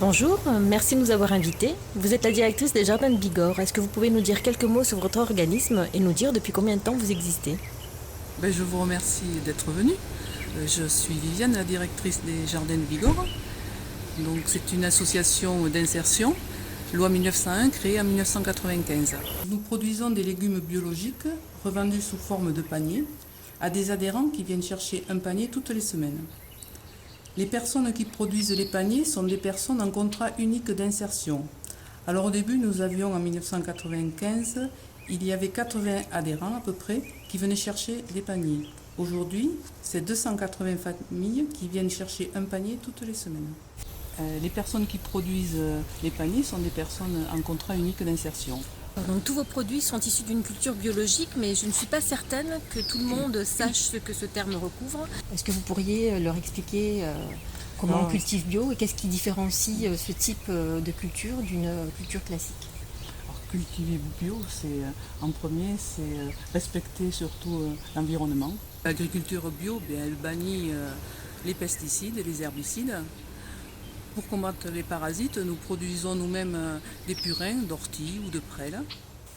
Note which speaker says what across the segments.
Speaker 1: Bonjour, merci de nous avoir invités. Vous êtes la directrice des Jardins de Bigorre. Est-ce que vous pouvez nous dire quelques mots sur votre organisme et nous dire depuis combien de temps vous existez?
Speaker 2: Je vous remercie d'être venu. Je suis Viviane, la directrice des Jardins de Bigorre. Donc, c'est une association d'insertion, loi 1901, créée en 1995. Nous produisons des légumes biologiques revendus sous forme de paniers à des adhérents qui viennent chercher un panier toutes les semaines. Les personnes qui produisent les paniers sont des personnes en contrat unique d'insertion. Alors au début, nous avions en 1995, il y avait 80 adhérents à peu près qui venaient chercher les paniers. Aujourd'hui, c'est 280 familles qui viennent chercher un panier toutes les semaines. Les personnes qui produisent les paniers sont des personnes en contrat unique d'insertion.
Speaker 1: Donc tous vos produits sont issus d'une culture biologique, mais je ne suis pas certaine que tout le monde sache ce que ce terme recouvre. Est-ce que vous pourriez leur expliquer comment on cultive bio et qu'est-ce qui différencie ce type de culture d'une culture classique?
Speaker 2: Alors, cultiver bio, en premier, c'est respecter surtout l'environnement. L'agriculture bio, elle bannit les pesticides et les herbicides. Pour combattre les parasites, nous produisons nous-mêmes des purins d'ortie ou de prêle.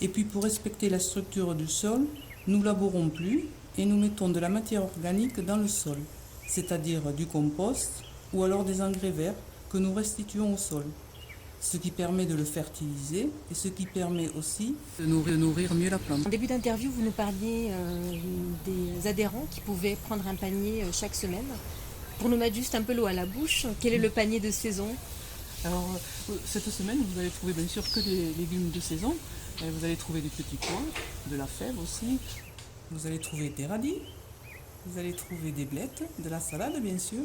Speaker 2: Et puis pour respecter la structure du sol, nous labourons plus et nous mettons de la matière organique dans le sol, c'est-à-dire du compost ou alors des engrais verts que nous restituons au sol, ce qui permet de le fertiliser et ce qui permet aussi de nourrir mieux la plante.
Speaker 1: En début d'interview, vous nous parliez des adhérents qui pouvaient prendre un panier chaque semaine. Pour nous mettre juste un peu l'eau à la bouche, quel est le panier de saison?
Speaker 2: Alors, cette semaine, vous allez trouver bien sûr que des légumes de saison. Vous allez trouver des petits pois, de la fève aussi. Vous allez trouver des radis, vous allez trouver des blettes, de la salade bien sûr,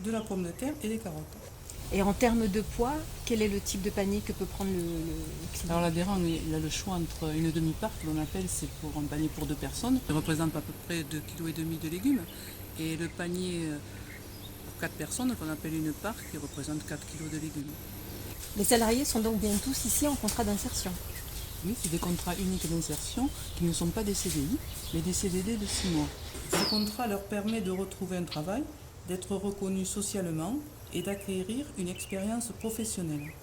Speaker 2: de la pomme de terre et des carottes.
Speaker 1: Et en termes de poids, quel est le type de panier que peut prendre le client?
Speaker 2: Alors l'adhérent, il a le choix entre une demi-part, que l'on appelle, c'est pour un panier pour deux personnes. Il représente à peu près 2,5 kg de légumes. Et le panier pour 4 personnes, qu'on appelle une part, qui représente 4 kg de légumes.
Speaker 1: Les salariés sont donc bien tous ici en contrat d'insertion?
Speaker 2: Oui, c'est des contrats uniques d'insertion qui ne sont pas des CDI, mais des CDD de 6 mois. Ce contrat leur permet de retrouver un travail, d'être reconnus socialement et d'acquérir une expérience professionnelle.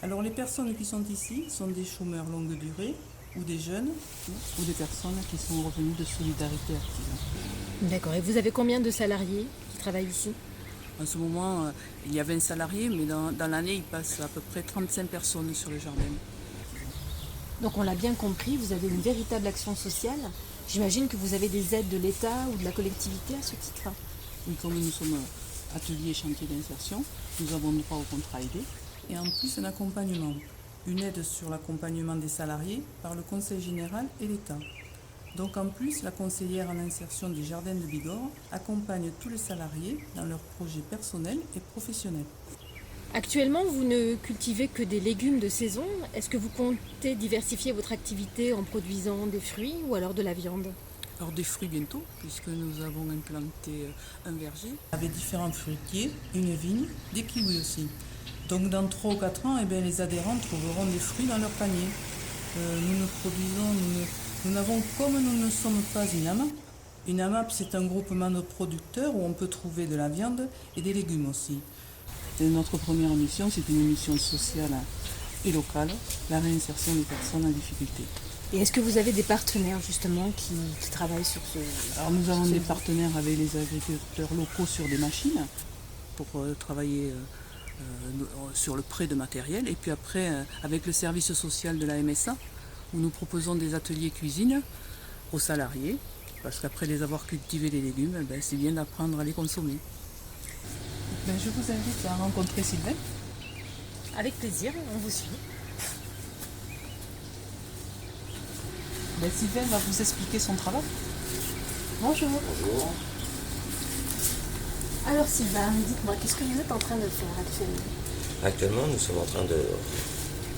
Speaker 2: Alors les personnes qui sont ici sont des chômeurs longue durée ou des jeunes ou des personnes qui sont revenues de solidarité active.
Speaker 1: D'accord. Et vous avez combien de salariés qui travaillent ici?
Speaker 2: En ce moment, il y a 20 salariés, mais dans l'année, il passe à peu près 35 personnes sur le jardin.
Speaker 1: Donc on l'a bien compris, vous avez une véritable action sociale. J'imagine que vous avez des aides de l'État ou de la collectivité à ce titre.
Speaker 2: Oui, comme nous sommes atelier chantier d'insertion, nous avons droit au contrat aidé et en plus un accompagnement, une aide sur l'accompagnement des salariés par le Conseil général et l'État. Donc en plus, la conseillère en insertion des Jardins de Bigorre accompagne tous les salariés dans leurs projets personnels et professionnels.
Speaker 1: Actuellement, vous ne cultivez que des légumes de saison. Est-ce que vous comptez diversifier votre activité en produisant des fruits ou alors de la viande?
Speaker 2: Alors des fruits bientôt, puisque nous avons implanté un verger avec différents fruitiers, une vigne, des kiwis aussi. Donc dans 3 ou 4 ans, les adhérents trouveront des fruits dans leur panier. Nous n'avons, comme nous ne sommes pas une AMAP c'est un groupement de producteurs où on peut trouver de la viande et des légumes aussi. Et notre première mission, c'est une mission sociale et locale, la réinsertion des personnes en difficulté.
Speaker 1: Et est-ce que vous avez des partenaires justement qui travaillent sur ce...
Speaker 2: Alors nous avons des partenaires avec les agriculteurs locaux sur des machines pour travailler sur le prêt de matériel. Et puis après, avec le service social de la MSA, où nous proposons des ateliers cuisine aux salariés, parce qu'après les avoir cultivés les légumes, c'est bien d'apprendre à les consommer. Je vous invite à rencontrer Sylvain.
Speaker 1: Avec plaisir, on vous suit.
Speaker 2: Sylvain va vous expliquer son travail.
Speaker 1: Bonjour.
Speaker 3: Bonjour.
Speaker 1: Alors Sylvain, dites-moi, qu'est-ce que vous êtes en train de faire actuellement?
Speaker 3: Actuellement, nous sommes en train de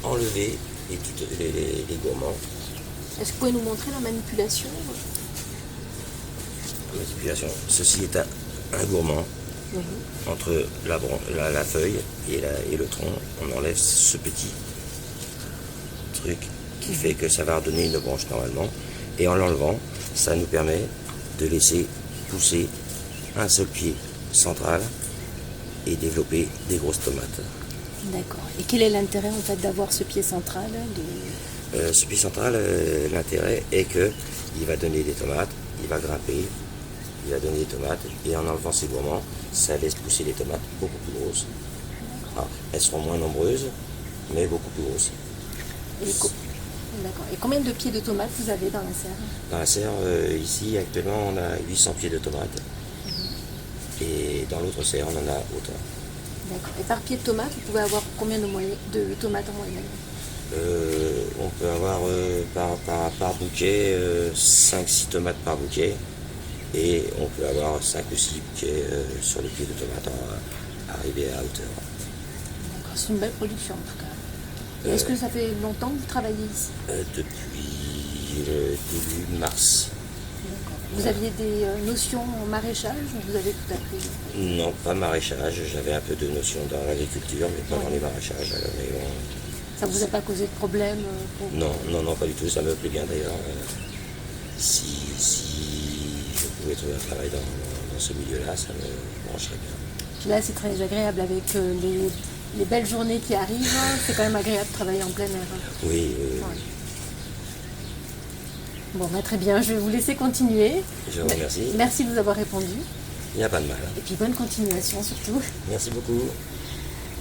Speaker 3: enlever les gourmands.
Speaker 1: Est-ce que vous pouvez nous montrer la manipulation?
Speaker 3: Manipulation. Ceci est un gourmand.
Speaker 1: Oui.
Speaker 3: Entre la feuille et le tronc, on enlève ce petit truc qui fait que ça va redonner une branche normalement. Et en l'enlevant, ça nous permet de laisser pousser un seul pied central et développer des grosses tomates.
Speaker 1: D'accord. Et quel est l'intérêt en fait d'avoir ce pied central
Speaker 3: Ce pied central, l'intérêt est que il va donner des tomates, il va grimper, il va donner des tomates, et en enlevant ses gourmands, ça laisse pousser les tomates beaucoup plus grosses. Alors, elles seront moins nombreuses, mais beaucoup plus grosses.
Speaker 1: D'accord. Et combien de pieds de tomates vous avez dans la serre?
Speaker 3: Dans la serre, ici, actuellement, on a 800 pieds de tomates. Et dans l'autre serre, on en a autant.
Speaker 1: D'accord. Et par pied de tomate, vous pouvez avoir combien de tomates en moyenne?
Speaker 3: On peut avoir par bouquet 5-6 tomates par bouquet. Et on peut avoir 5 ou 6 bouquets sur les pieds de tomates arrivés à hauteur.
Speaker 1: D'accord. C'est une belle production en tout cas. Et est-ce que ça fait longtemps que vous travaillez ici?
Speaker 3: Depuis le début mars.
Speaker 1: Vous aviez des notions en maraîchage ou vous avez tout appris?
Speaker 3: Non, pas maraîchage. J'avais un peu de notions dans l'agriculture, mais pas dans les maraîchages.
Speaker 1: Ça ne vous a pas causé de problème
Speaker 3: Non, pas du tout. Ça me plaît bien d'ailleurs. Si je pouvais trouver un travail dans ce milieu-là, ça me brancherait bien.
Speaker 1: Puis là, c'est très agréable avec les belles journées qui arrivent. C'est quand même agréable de travailler en plein air.
Speaker 3: Oui.
Speaker 1: Ouais. Bon, très bien, je vais vous laisser continuer.
Speaker 3: Je vous remercie.
Speaker 1: Merci de nous avoir répondu.
Speaker 3: Il n'y a pas de mal.
Speaker 1: Et puis bonne continuation surtout.
Speaker 3: Merci beaucoup.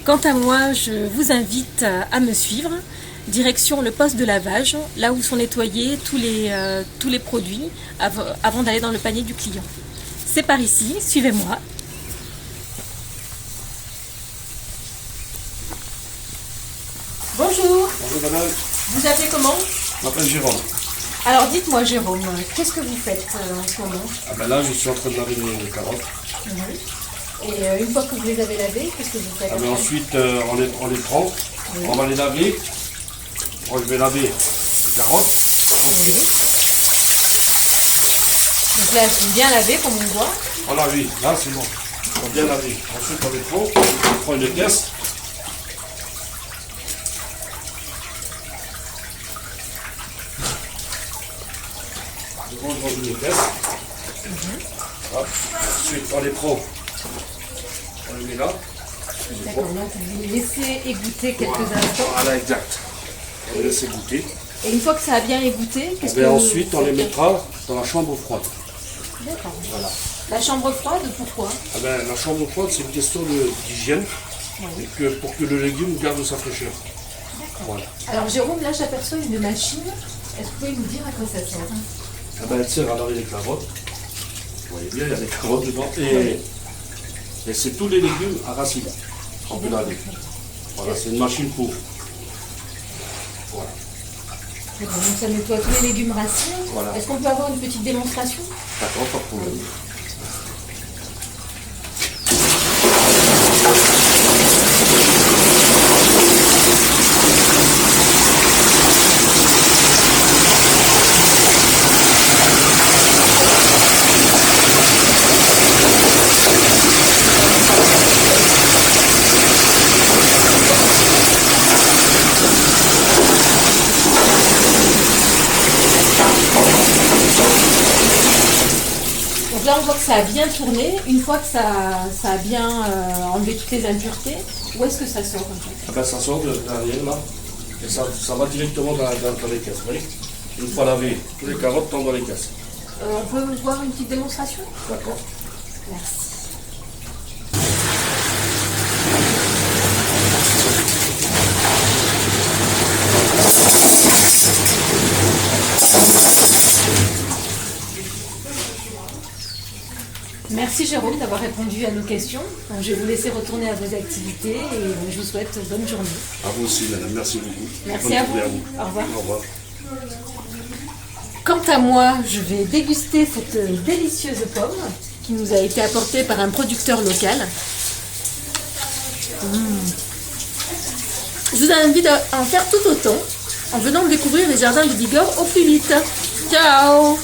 Speaker 1: Quant à moi, je vous invite à me suivre. Direction le poste de lavage, là où sont nettoyés tous les produits avant d'aller dans le panier du client. C'est par ici, suivez-moi. Bonjour.
Speaker 4: Bonjour madame,
Speaker 1: Vous appelez comment?
Speaker 4: je m'appelle Jérôme.
Speaker 1: Alors dites-moi Jérôme, qu'est-ce que vous faites en ce moment?
Speaker 4: Ah ben là je suis en train de laver les carottes.
Speaker 1: Et une fois que vous les avez lavées, qu'est-ce que vous faites?
Speaker 4: Ah ben ensuite on les prend, on va les laver. Moi je vais laver les carottes.
Speaker 1: Donc là, elles sont bien lavées comme on voit.
Speaker 4: On lave, là c'est bon. On va bien laver. Ensuite on les prend, on prend une caisse. On range dans une caisse. Hop. Ensuite on les prend. On les met là.
Speaker 1: D'accord, donc vous les laissez égoutter quelques instants.
Speaker 4: Voilà, exact. On les laisse égoutter.
Speaker 1: Et une fois que ça a bien égoutté, qu'est-ce que
Speaker 4: Ensuite on les mettra dans la chambre froide.
Speaker 1: D'accord.
Speaker 4: Voilà.
Speaker 1: La chambre froide, pourquoi?
Speaker 4: Ah ben, la chambre froide, c'est une question d'hygiène et pour que le légume garde sa fraîcheur. Voilà.
Speaker 1: Alors Jérôme, là j'aperçois une machine. Est-ce que vous pouvez nous dire à quoi ça sert?
Speaker 4: Ah ben, elle sert à laver les carottes. Vous voyez bien, il y a des carottes dedans. Et c'est tous les légumes à racines qu'on peut laver. Voilà, c'est une machine pour. Voilà.
Speaker 1: Donc ça nettoie tous les légumes racines.
Speaker 4: Voilà.
Speaker 1: Est-ce qu'on peut avoir une petite démonstration?
Speaker 4: D'accord, pas de problème.
Speaker 1: Donc là on voit que ça a bien tourné. Une fois que ça a bien enlevé toutes les impuretés, où est-ce que ça sort en fait?
Speaker 4: Ah ben, ça sort de derrière là. Et ça va directement dans les caisses. Vous voyez, une fois lavé, toutes les carottes tombent dans les caisses.
Speaker 1: On peut voir une petite démonstration?
Speaker 4: D'accord.
Speaker 1: Merci. Merci Jérôme d'avoir répondu à nos questions. Donc, je vais vous laisser retourner à vos activités et je vous souhaite bonne journée.
Speaker 4: À vous aussi, madame. Merci beaucoup.
Speaker 1: Merci
Speaker 4: Bonne
Speaker 1: à
Speaker 4: journée
Speaker 1: vous. Au revoir.
Speaker 4: Au revoir.
Speaker 1: Quant à moi, je vais déguster cette délicieuse pomme qui nous a été apportée par un producteur local. Je vous invite à en faire tout autant en venant de découvrir les jardins du Bigorre au plus vite. Ciao!